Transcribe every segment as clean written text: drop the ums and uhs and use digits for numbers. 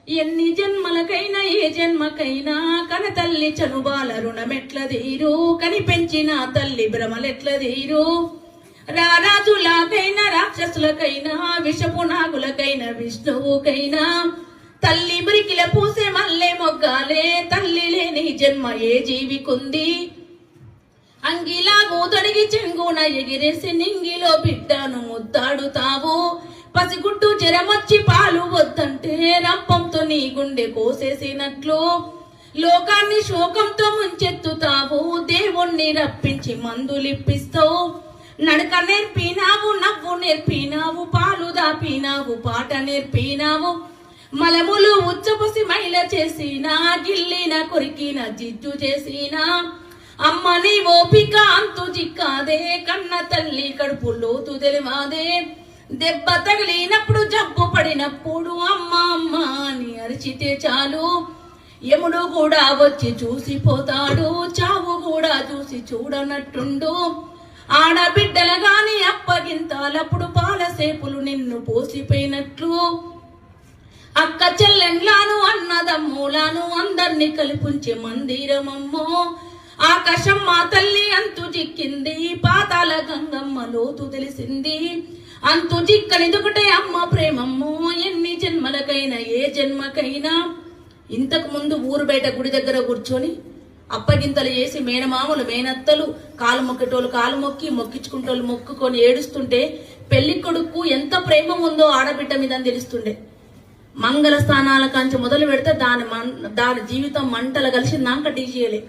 ఎన్ని జన్మలకైనా ఏ జన్మకైనా కన తల్లి చనుబాల రుణమెట్ల తీరు కని పెంచిన తల్లి భ్రమలెట్ల తీరు రారాజులకైనా రాక్షసులకైనా విషపు నాగులకైనా విష్ణువుకైనా తల్లి మురికిల పూసే మల్లె మొగ్గాలే తల్లి లేని జన్మ ఏ జీవికుంది అంగిలాగు తొడిగి చెంగున ఎగిరేసి నింగిలో బిడ్డను ముద్దాడుతావు పసిగుట్టు జ్వరమొచ్చి పాలు వద్దంటే రంపంతో నీ గుండె కోసేసినట్లు లోకాన్ని శోకంతో ముంచెత్తుతావు దేవుణ్ణి రప్పించి మందులిప్పిస్తావు నడక నేర్పినావు నవ్వు నేర్పినావు పాలు దాపినావు పాట నేర్పినావు మలములు ఉచ్చపసి మైల చేసిన గిల్లిన కొరికిన జిజ్జు చేసిన అమ్మని ఓపిక అంతు జిక్కాదే కన్న తల్లి కడుపు లోతు తెలివాదే దెబ్బ తగిలినప్పుడు జబ్బు పడినప్పుడు అమ్మ అమ్మ అని అరిచితే చాలు యముడు కూడా వచ్చి చూసిపోతాడు చావు కూడా చూసి చూడనట్టుండు ఆడబిడ్డల గాని అప్పగింతాలప్పుడు పాలసేపులు నిన్ను పోసిపోయినట్లు అక్క చెల్లెండ్లాను అన్నదమ్ములాను అందర్నీ కల్పించే మందిరమమ్మో ఆకాశం మా తల్లి అంతు జిక్కింది పాతాల గంగమ్మ లోతు తెలిసింది అంతు జిక్కనిదొకటే అమ్మ ప్రేమమ్మో ఎన్ని జన్మలకైనా ఏ జన్మకైనా ఇంతకు ముందు ఊరు బయట గుడి దగ్గర కూర్చొని అప్పగింతలు చేసి మేనమామలు మేనత్తలు కాలు మొక్కేటోళ్ళు కాలు మొక్కి మొక్కించుకుంటోళ్ళు మొక్కుకొని ఏడుస్తుంటే పెళ్లి కొడుకు ఎంత ప్రేమ ఉందో ఆడబిడ్డ మీద తెలుస్తుండే మంగళ స్థానాల కంచి మొదలు పెడితే దాని జీవితం మంటలు కలిసిందాక టీజీయలే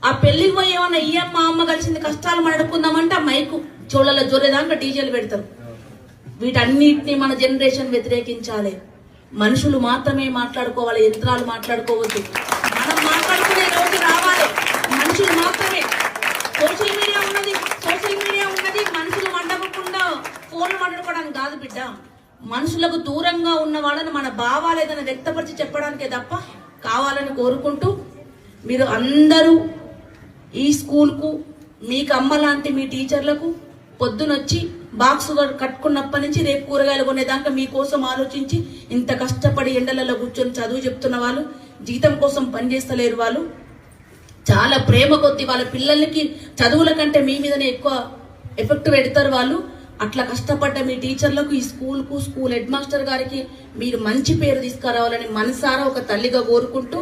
ఆ పెళ్లికి పోయి ఏమన్నా ఈ అమ్మ అమ్మ కలిసింది కష్టాలు మాట్లాడుకుందామంటే ఆ మైకు చోళ్ళలో జోరేదాకా డీజేలు పెడతారు వీటన్నిటిని మన జనరేషన్ వ్యతిరేకించాలి మనుషులు మాత్రమే మాట్లాడుకోవాలి యంత్రాలు మాట్లాడుకోవద్దు మనం మాట్లాడుకునే రోజు రావాలి మనుషులు మాత్రమే సోషల్ మీడియా ఉన్నది మనుషులు మండపకుండా ఫోన్లు మాట్లాడుకోవడానికి కాదు బిడ్డ మనుషులకు దూరంగా ఉన్న వాళ్ళని మన భావాలు ఏదైనా వ్యక్తపరిచి చెప్పడానికే తప్ప కావాలని కోరుకుంటూ మీరు అందరూ ఈ స్కూల్కు మీకు అమ్మ లాంటి మీ టీచర్లకు పొద్దునొచ్చి బాక్స్ కట్టుకున్నప్పటి నుంచి రేపు కూరగాయలు కొనేదాకా మీకోసం ఆలోచించి ఇంత కష్టపడి ఎండలలో కూర్చొని చదువు చెప్తున్న వాళ్ళు జీతం కోసం పనిచేస్తలేరు వాళ్ళు చాలా ప్రేమ కొద్ది వాళ్ళ పిల్లలకి చదువుల కంటే మీ మీదనే ఎక్కువ ఎఫెక్ట్ పెడతారు వాళ్ళు అట్లా కష్టపడ్డ మీ టీచర్లకు ఈ స్కూల్ హెడ్ మాస్టర్ గారికి మీరు మంచి పేరు తీసుకురావాలని మనసారా ఒక తల్లిగా కోరుకుంటూ